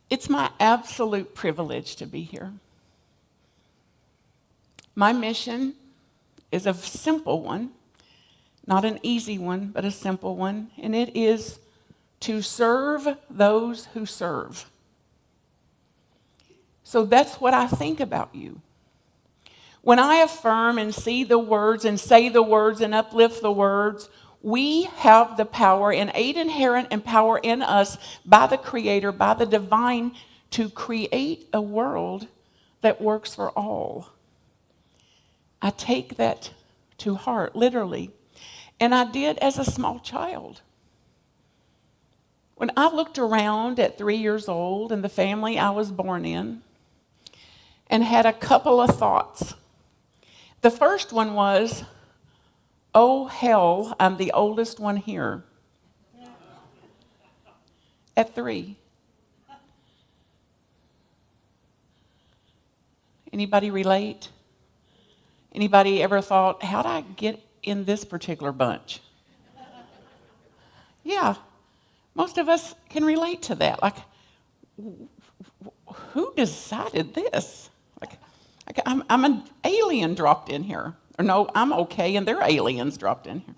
It's my absolute privilege to be here. My mission is a simple one, not an easy one, but a simple one, and it is to serve those who serve. So that's what I think about you. When I affirm and see the words and say the words and uplift the words, we have the power, innate, inherent, and power in us by the Creator, by the divine, to create a world that works for all. I take that to heart, literally. And I did as a small child. When I looked around at 3 years old and the family I was born in, and had a couple of thoughts. The first one was, oh hell, I'm the oldest one here. At 3. Anybody relate? Anybody ever thought, how'd I get in this particular bunch? Yeah, most of us can relate to that. Like, who decided this? Like I'm an alien dropped in here. Or no, I'm okay, and they're aliens dropped in here.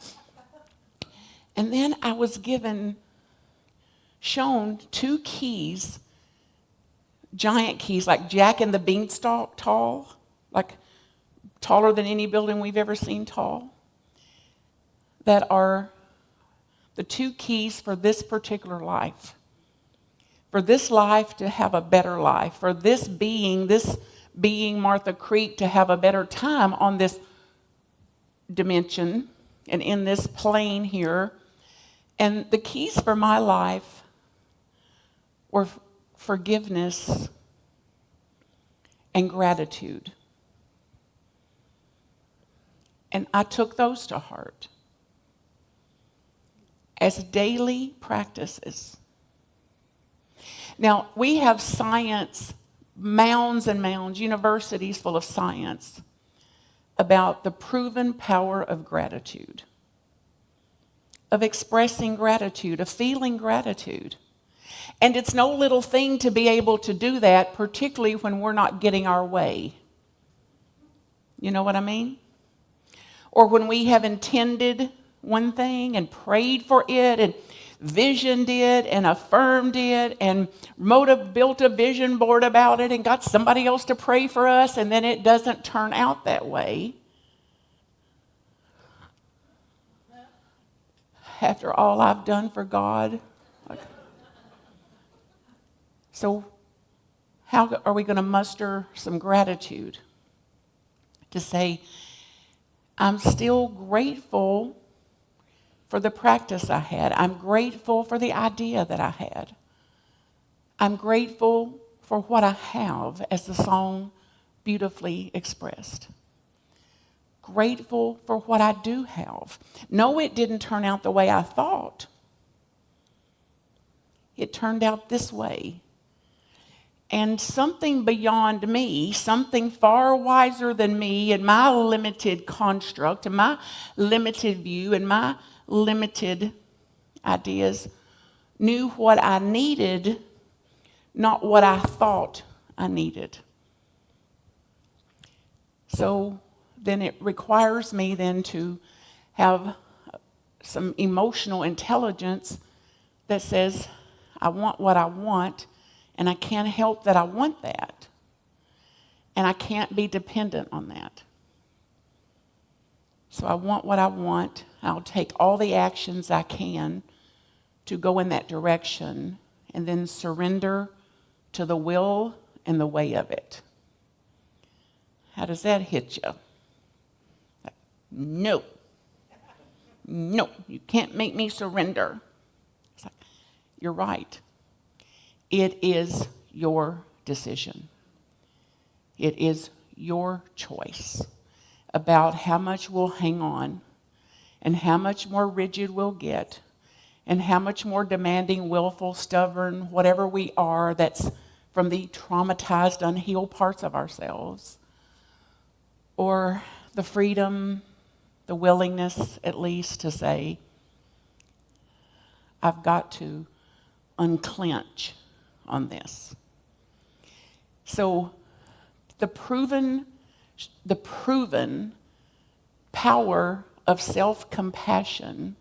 And then I was shown 2 keys, giant keys, like Jack and the Beanstalk tall, like taller than any building we've ever seen tall, that are the 2 keys for this particular life. For this life to have a better life, for this being Martha Creek to have a better time on this dimension and in this plane here. And the keys for my life were forgiveness and gratitude. And I took those to heart as daily practices. Now, we have science, mounds and mounds, universities full of science about the proven power of gratitude, of expressing gratitude, of feeling gratitude. And it's no little thing to be able to do that, particularly when we're not getting our way. You know what I mean? Or when we have intended one thing and prayed for it and visioned it and affirmed it and built a vision board about it and got somebody else to pray for us, and then it doesn't turn out that way. After all I've done for God. So how are we going to muster some gratitude to say, I'm still grateful for the practice I had. I'm grateful for the idea that I had. I'm grateful for what I have, as the song beautifully expressed. Grateful for what I do have. No, it didn't turn out the way I thought. It turned out this way. And something beyond me, something far wiser than me and my limited construct and my limited view and my limited ideas, knew what I needed, not what I thought I needed. So then it requires me then to have some emotional intelligence that says, I want what I want, and I can't help that I want that. And I can't be dependent on that. So I want what I want. I'll take all the actions I can to go in that direction and then surrender to the will and the way of it. How does that hit you? No, you can't make me surrender. It's like, you're right. It is your decision. It is your choice about how much we'll hang on and how much more rigid we'll get and how much more demanding, willful, stubborn, whatever we are that's from the traumatized, unhealed parts of ourselves, or the freedom, the willingness at least to say, I've got to unclench on this. So the proven power of self-compassion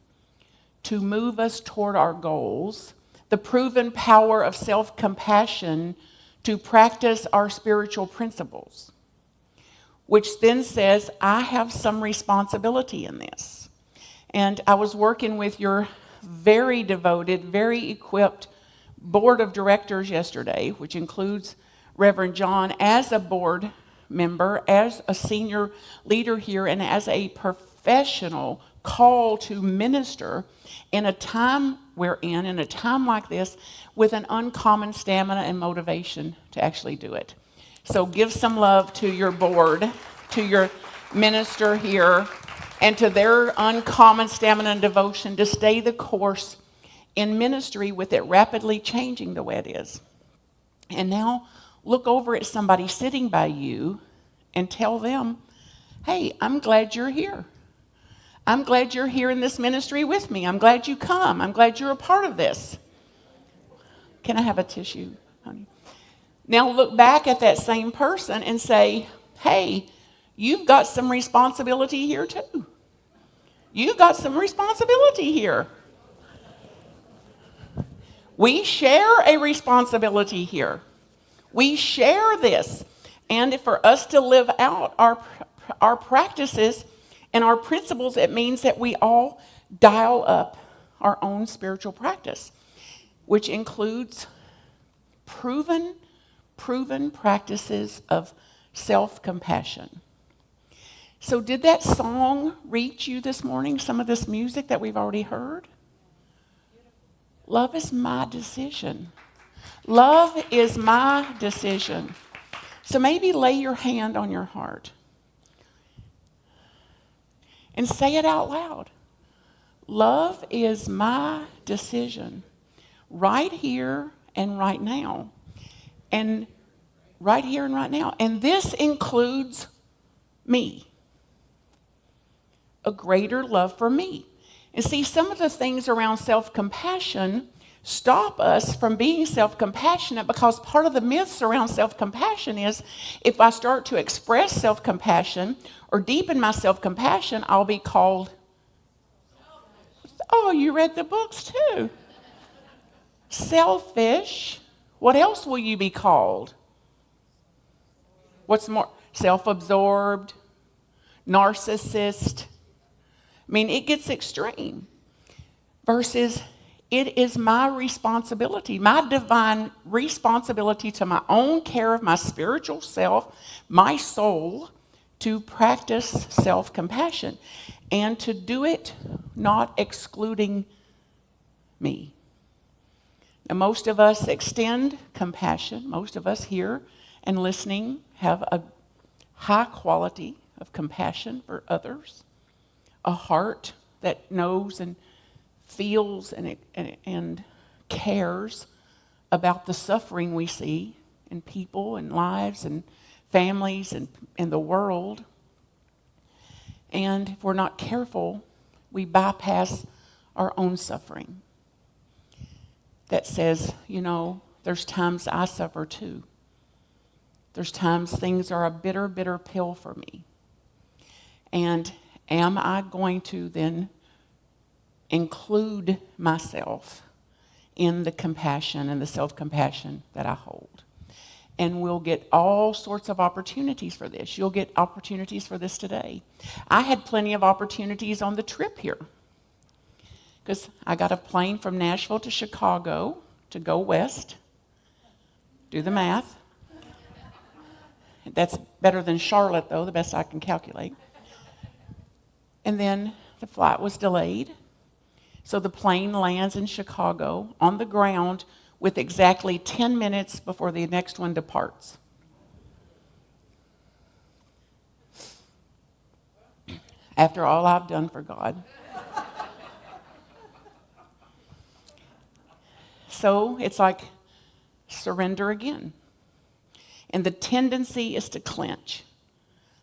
to move us toward our goals, the proven power of self-compassion to practice our spiritual principles, which then says, I have some responsibility in this. And I was working with your very devoted, very equipped board of directors yesterday, which includes Reverend John as a board member, as a senior leader here, and as a professional called to minister in a time we're in a time like this, with an uncommon stamina and motivation to actually do it. So give some love to your board, to your minister here, and to their uncommon stamina and devotion to stay the course in ministry with it rapidly changing the way it is. And now look over at somebody sitting by you and tell them, hey, I'm glad you're here. I'm glad you're here in this ministry with me. I'm glad you come. I'm glad you're a part of this. Can I have a tissue, honey? Now look back at that same person and say, hey, you've got some responsibility here too. You've got some responsibility here. We share a responsibility here. We share this. And for us to live out our practices and our principles, it means that we all dial up our own spiritual practice, which includes proven practices of self-compassion. So did that song reach you this morning, some of this music that we've already heard? Love is my decision. Love is my decision. So maybe lay your hand on your heart and say it out loud. Love is my decision right here and right now. And right here and right now. And this includes me. A greater love for me. And see, some of the things around self-compassion stop us from being self-compassionate, because part of the myths around self-compassion is if I start to express self-compassion or deepen my self-compassion, I'll be called, oh, you read the books too. Selfish. What else will you be called? What's more? Self-absorbed, narcissist. I mean, it gets extreme. Versus, it is my responsibility, my divine responsibility to my own care of my spiritual self, my soul, to practice self-compassion and to do it not excluding me. Now, most of us extend compassion. Most of us here and listening have a high quality of compassion for others, a heart that knows and feels and cares about the suffering we see in people and lives and families and in the world. And if we're not careful, we bypass our own suffering. That says, you know, there's times I suffer too. There's times things are a bitter, bitter pill for me. And am I going to then include myself in the compassion and the self-compassion that I hold? And we'll get all sorts of opportunities for this. You'll get opportunities for this today. I had plenty of opportunities on the trip here, because I got a plane from Nashville to Chicago to go west. Do the math. That's better than Charlotte, though, the best I can calculate. And then the flight was delayed. So the plane lands in Chicago on the ground with exactly 10 minutes before the next one departs. After all I've done for God. So it's like surrender again. And the tendency is to clench.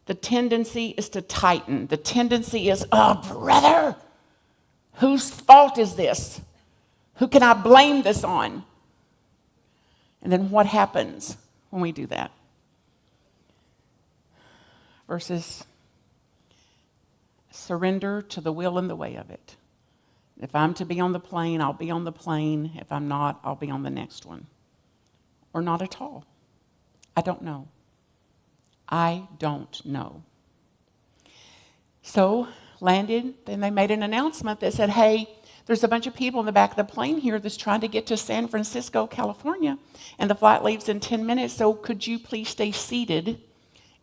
The tendency is to tighten. The tendency is, oh, brother, whose fault is this? Who can I blame this on? And then what happens when we do that? Versus surrender to the will and the way of it. If I'm to be on the plane, I'll be on the plane. If I'm not, I'll be on the next one. Or not at all. I don't know. I don't know. So, landed, then they made an announcement that said, hey, there's a bunch of people in the back of the plane here that's trying to get to San Francisco, California, and the flight leaves in 10 minutes, so could you please stay seated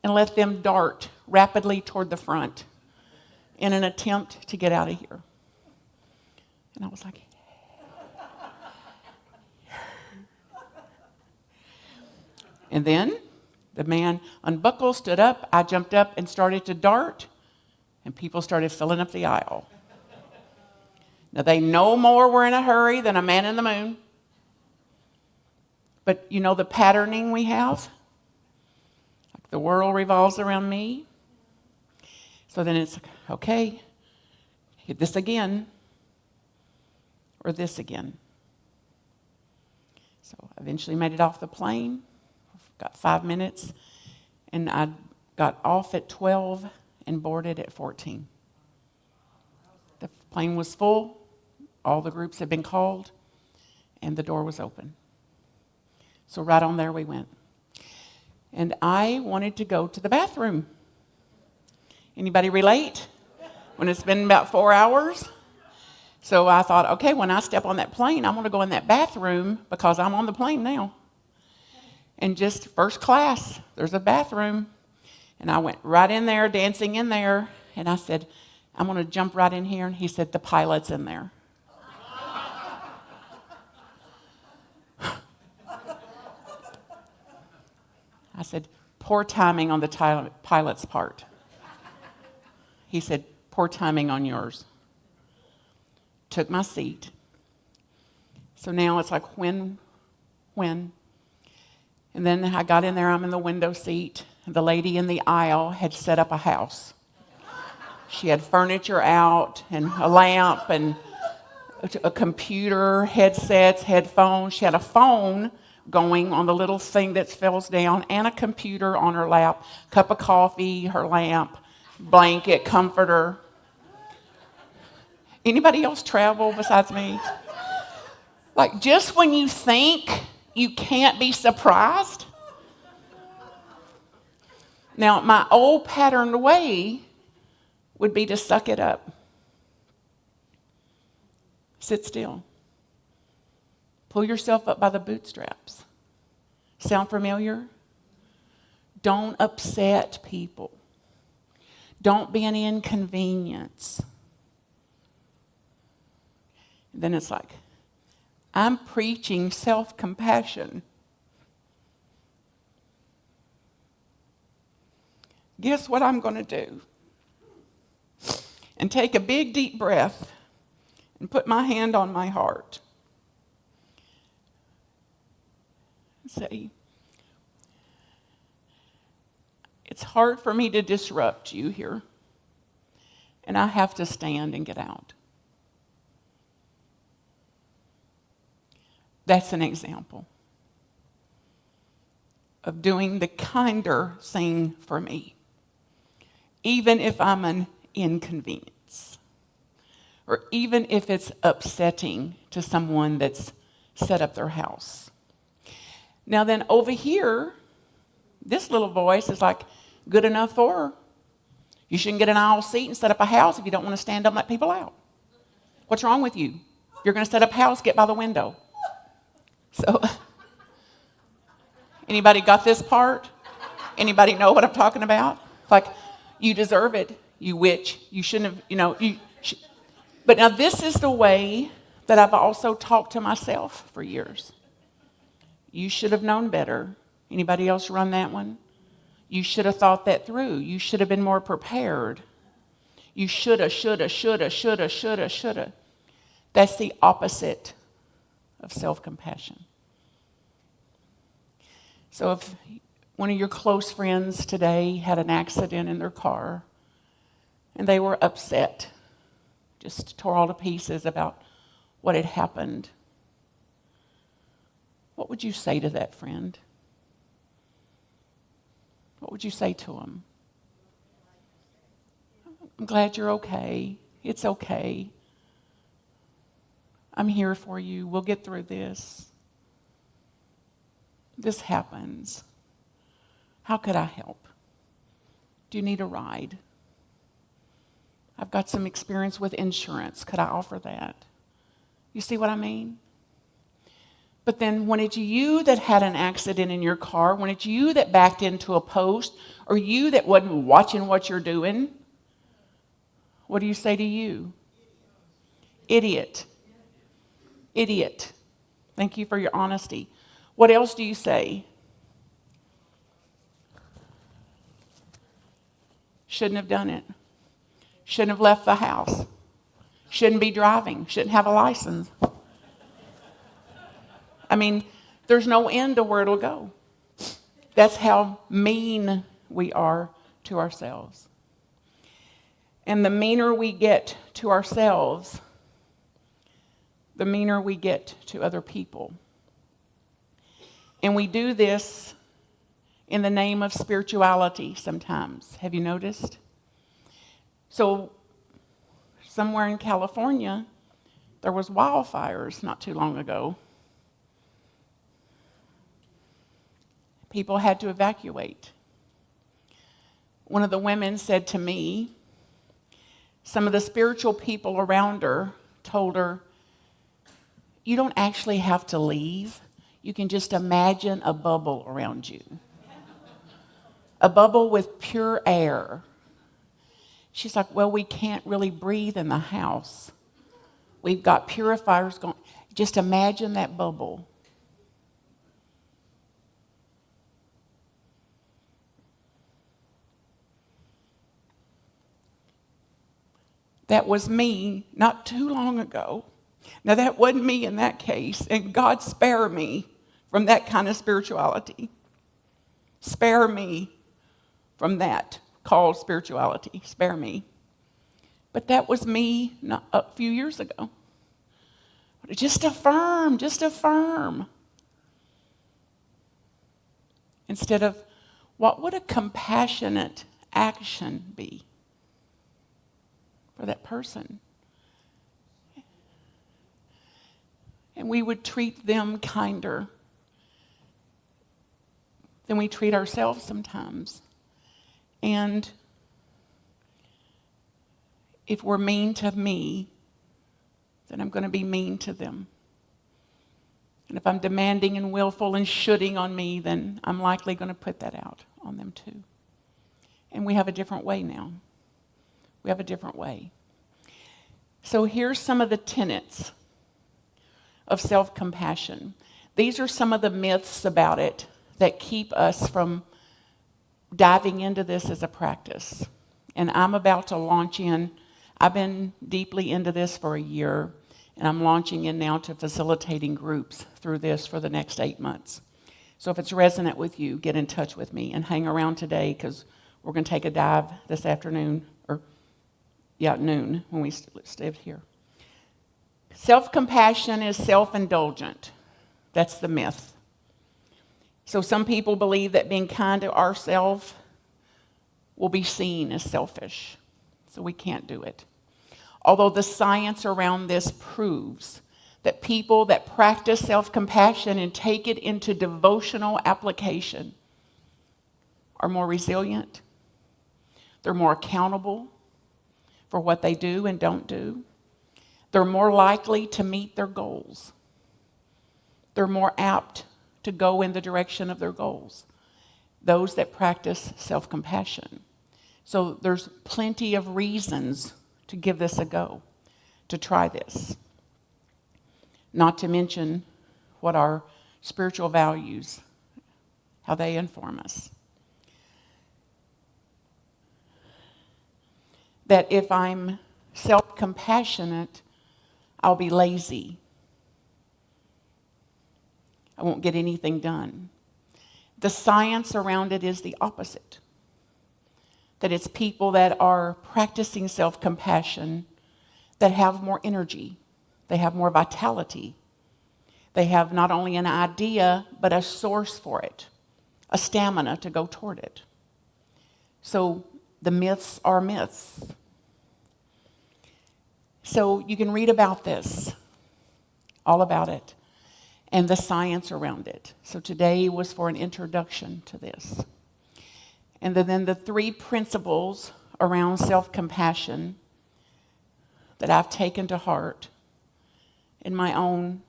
and let them dart rapidly toward the front in an attempt to get out of here? And I was like, and then the man unbuckled, stood up, I jumped up and started to dart, and people started filling up the aisle. Now, they no more were in a hurry than a man in the moon. But you know the patterning we have? Like the world revolves around me. So then it's, okay, hit this again, or this again. So I eventually made it off the plane, got 5 minutes, and I got off at 12 and boarded at 14. The plane was full, all the groups had been called, and the door was open. So right on there we went. And I wanted to go to the bathroom. Anybody relate? When it's been about 4 hours? So I thought, okay, when I step on that plane, I'm going to go in that bathroom because I'm on the plane now. And just first class, there's a bathroom. And I went right in there, dancing in there. And I said, I'm going to jump right in here. And he said, the pilot's in there. I said, poor timing on the pilot's part. He said, poor timing on yours. Took my seat. So now it's like, when? And then I got in there, I'm in the window seat. The lady in the aisle had set up a house. She had furniture out and a lamp and a computer, headsets, headphones. She had a phone going on the little thing that falls down and a computer on her lap, cup of coffee, her lamp, blanket, comforter. Anybody else travel besides me? Like, just when you think you can't be surprised. Now, my old patterned way would be to suck it up. Sit still. Pull yourself up by the bootstraps. Sound familiar? Don't upset people. Don't be an inconvenience. Then it's like, I'm preaching self-compassion. Guess what I'm going to do? And take a big, deep breath and put my hand on my heart. And say, it's hard for me to disrupt you here, and I have to stand and get out. That's an example of doing the kinder thing for me, even if I'm an inconvenience, or even if it's upsetting to someone that's set up their house. Now then, over here, this little voice is like, good enough for her. You shouldn't get an aisle seat and set up a house if you don't want to stand up and let people out. What's wrong with you? If you're going to set up a house, get by the window. So, anybody got this part? Anybody know what I'm talking about? Like, you deserve it, you witch. You shouldn't have, But now this is the way that I've also talked to myself for years. You should have known better. Anybody else run that one? You should have thought that through. You should have been more prepared. You shoulda. That's the opposite of self-compassion. So if one of your close friends today had an accident in their car and they were upset, just tore all to pieces about what had happened, what would you say to that friend? What would you say to him? I'm glad you're okay. It's okay. I'm here for you. We'll get through this. This happens. How could I help? Do you need a ride? I've got some experience with insurance. Could I offer that? You see what I mean? But then when it's you that had an accident in your car, when it's you that backed into a post, or you that wasn't watching what you're doing, what do you say to you? Idiot. Idiot. Thank you for your honesty. What else do you say? Shouldn't have done it. Shouldn't have left the house. Shouldn't be driving. Shouldn't have a license. I mean, there's no end to where it'll go. That's how mean we are to ourselves. And the meaner we get to ourselves, the meaner we get to other people. And we do this in the name of spirituality sometimes. Have you noticed? So, somewhere in California, there was wildfires not too long ago. People had to evacuate. One of the women said to me, some of the spiritual people around her told her, you don't actually have to leave. You can just imagine a bubble around you. A bubble with pure air. She's like, well, we can't really breathe in the house. We've got purifiers going. Just imagine that bubble. That was me not too long ago. Now, that wasn't me in that case, and God spare me from that kind of spirituality. Spare me from that called spirituality. Spare me. But that was me not a few years ago. Just affirm, just affirm. Instead of, what would a compassionate action be for that person? And we would treat them kinder than we treat ourselves sometimes. And if we're mean to me, then I'm going to be mean to them. And if I'm demanding and willful and shoulding on me, then I'm likely going to put that out on them too. And we have a different way now. We have a different way. So here's some of the tenets of self-compassion. These are some of the myths about it that keep us from diving into this as a practice. And I'm about to launch in. I've been deeply into this for a year, and I'm launching in now to facilitating groups through this for the next 8 months. So if it's resonant with you, get in touch with me and hang around today, because we're going to take a dive this afternoon, noon, when we stay here. Self-compassion is self-indulgent. That's the myth. So some people believe that being kind to ourselves will be seen as selfish. So we can't do it. Although the science around this proves that people that practice self-compassion and take it into devotional application are more resilient. They're more accountable for what they do and don't do. They're more likely to meet their goals. They're more apt to go in the direction of their goals. Those that practice self-compassion. So there's plenty of reasons to give this a go, to try this. Not to mention what our spiritual values, how they inform us. That if I'm self-compassionate, I'll be lazy. I won't get anything done. The science around it is the opposite. That it's people that are practicing self-compassion that have more energy. They have more vitality. They have not only an idea, but a source for it, a stamina to go toward it. So the myths are myths. So you can read about this, all about it, and the science around it. So today was for an introduction to this. And then the 3 principles around self-compassion that I've taken to heart in my own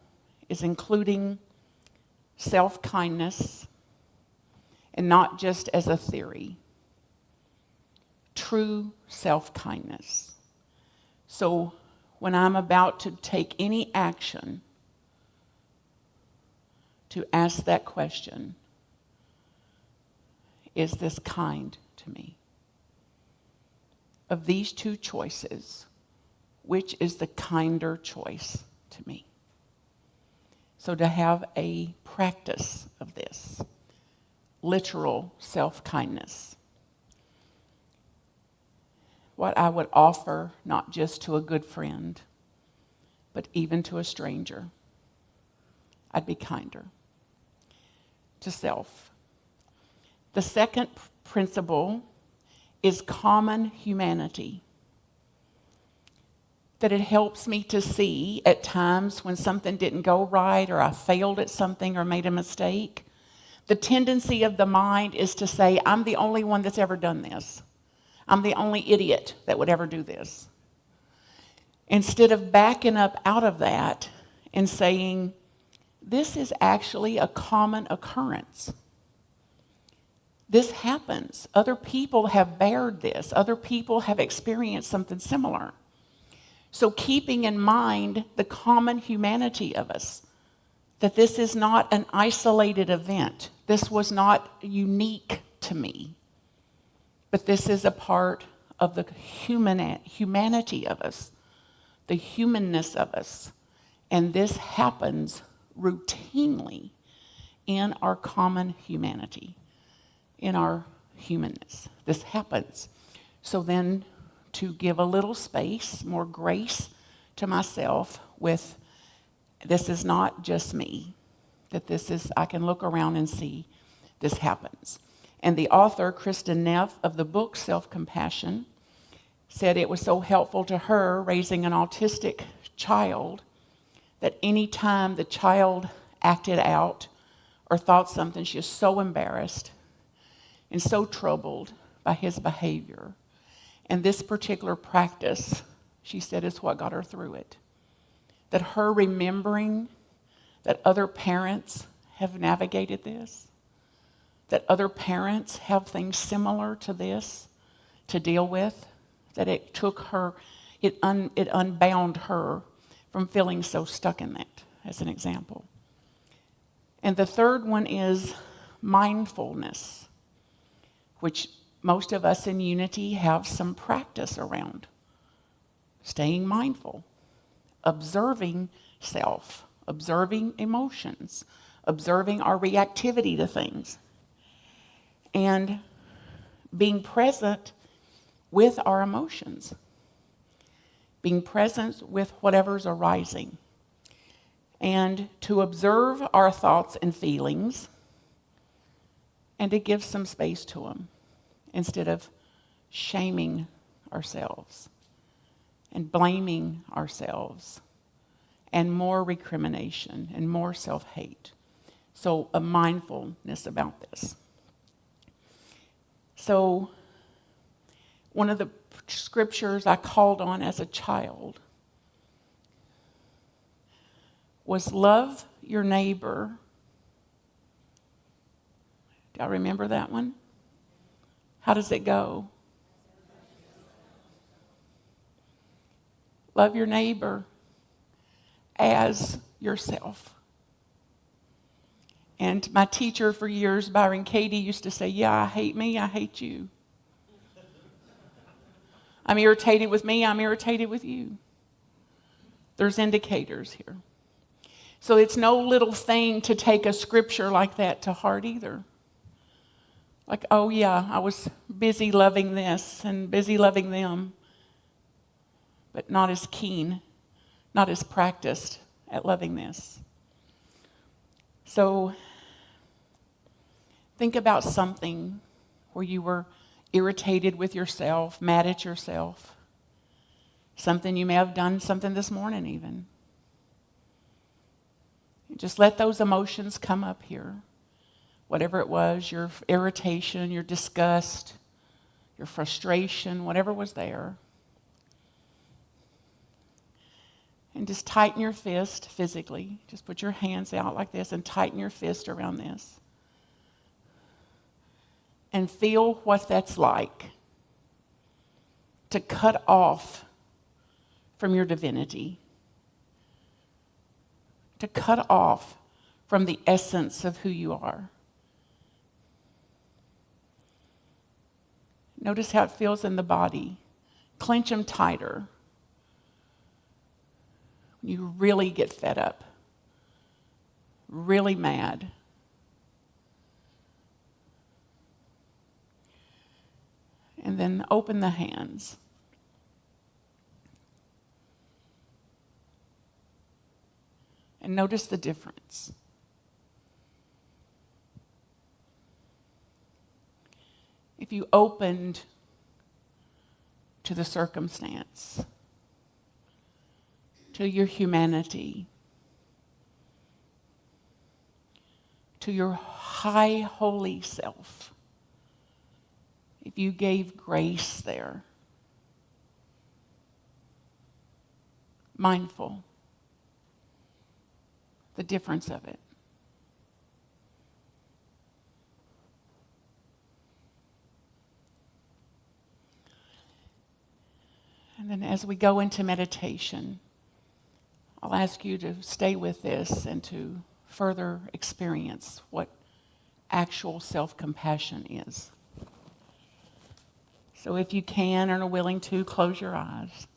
is including self-kindness, and not just as a theory. True self-kindness. So when I'm about to take any action, to ask that question, is this kind to me? Of these 2 choices, which is the kinder choice to me? So to have a practice of this, literal self-kindness. What I would offer, not just to a good friend, but even to a stranger, I'd be kinder to self. The second principle is common humanity. That it helps me to see at times when something didn't go right, or I failed at something or made a mistake. The tendency of the mind is to say, I'm the only one that's ever done this. I'm the only idiot that would ever do this. Instead of backing up out of that and saying, this is actually a common occurrence. This happens. Other people have bared this. Other people have experienced something similar. So keeping in mind the common humanity of us, that this is not an isolated event. This was not unique to me. But this is a part of the humanity of us, the humanness of us. And this happens routinely in our common humanity, in our humanness. This happens. So then to give a little space, more grace to myself with, this is not just me, that this is, I can look around and see this happens. And the author, Kristen Neff, of the book Self-Compassion, said it was so helpful to her raising an autistic child that any time the child acted out or thought something, she was so embarrassed and so troubled by his behavior. And this particular practice, she said, is what got her through it. That her remembering that other parents have navigated this, that other parents have things similar to this to deal with, that it took her, it unbound her from feeling so stuck in that, as an example. And the third one is mindfulness, which most of us in Unity have some practice around. Staying mindful, observing self, observing emotions, observing our reactivity to things, and being present with our emotions, being present with whatever's arising, and to observe our thoughts and feelings and to give some space to them instead of shaming ourselves and blaming ourselves and more recrimination and more self-hate. So a mindfulness about this. So one of the scriptures I called on as a child was love your neighbor. Do I remember that one? How does it go? Love your neighbor as yourself. And my teacher for years, Byron Katie, used to say, yeah, I hate me, I hate you. I'm irritated with me, I'm irritated with you. There's indicators here. So it's no little thing to take a scripture like that to heart either. Like, oh yeah, I was busy loving this and busy loving them, but not as keen, not as practiced at loving this. So think about something where you were irritated with yourself, mad at yourself. Something you may have done, something this morning even. Just let those emotions come up here. Whatever it was, your irritation, your disgust, your frustration, whatever was there. And just tighten your fist physically. Just put your hands out like this and tighten your fist around this. And feel what that's like to cut off from your divinity. To cut off from the essence of who you are. Notice how it feels in the body. Clench them tighter. You really get fed up, really mad. And then open the hands. And notice the difference. If you opened to the circumstance, to your humanity, to your high holy self, if you gave grace there, mindful, the difference of it. And then as we go into meditation, I'll ask you to stay with this and to further experience what actual self-compassion is. So if you can and are willing to, close your eyes.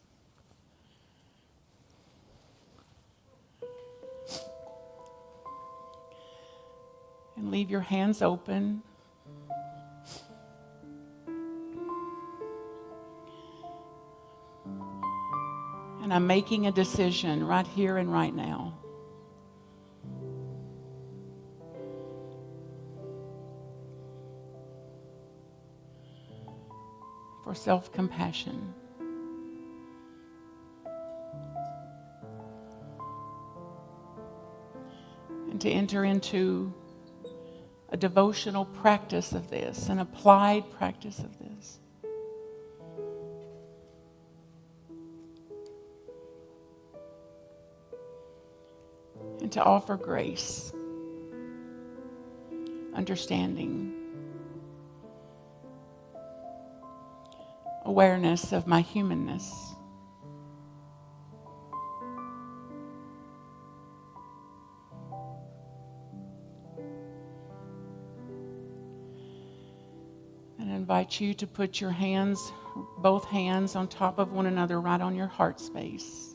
And leave your hands open. And I'm making a decision right here and right now. For self-compassion. And to enter into a devotional practice of this, an applied practice of this. And to offer grace, understanding, awareness of my humanness. And I invite you to put your hands, both hands, on top of one another right on your heart space.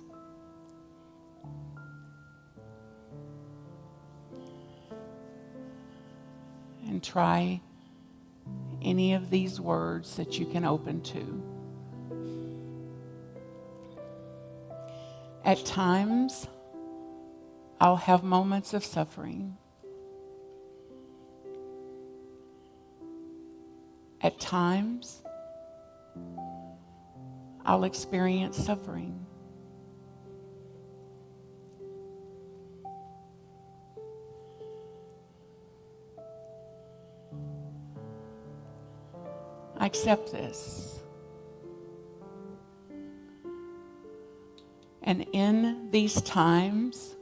And try any of these words that you can open to. At times, I'll have moments of suffering. At times, I'll experience suffering. I accept this. And in these times,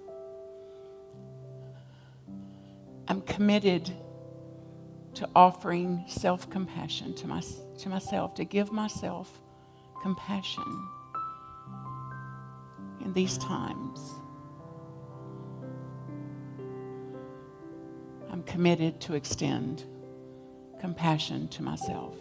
I'm committed to offering self-compassion to myself, to give myself compassion in these times. I'm committed to extend compassion to myself.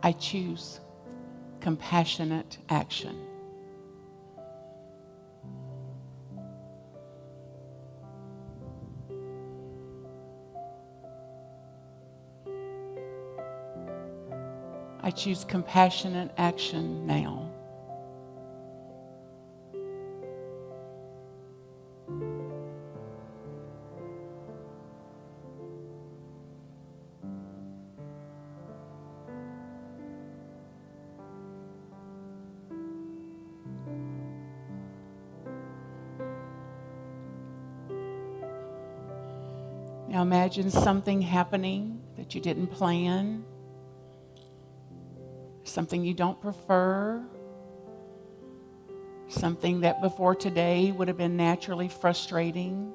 I choose compassionate action. I choose compassionate action now. Now imagine something happening that you didn't plan, something you don't prefer, something that before today would have been naturally frustrating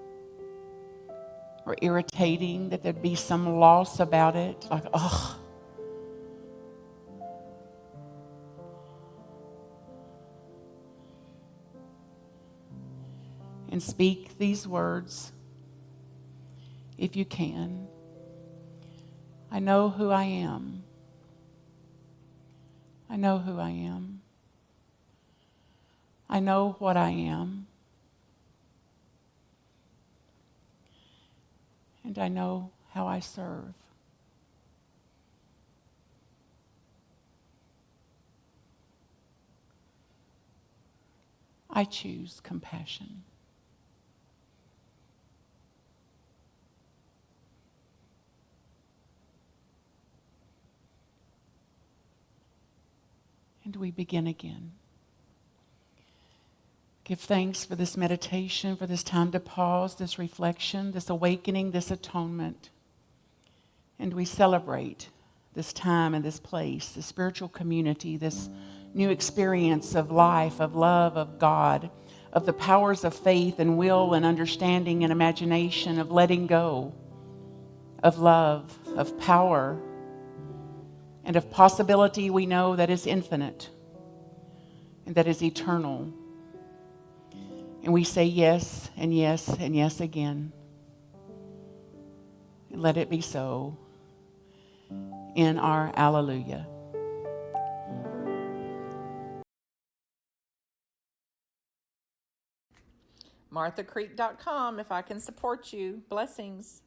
or irritating, that there'd be some loss about it, like, ugh. And speak these words, if you can. I know who I am. I know who I am. I know what I am. And I know how I serve. I choose compassion. And we begin again. Give thanks for this meditation, for this time to pause, this reflection, this awakening, this atonement. And we celebrate this time and this place, this spiritual community, this new experience of life, of love, of God, of the powers of faith and will and understanding and imagination, of letting go, of love, of power, and of possibility we know that is infinite and that is eternal. And we say yes and yes and yes again. And let it be so in our Alleluia. MarthaCreek.com if I can support you. Blessings.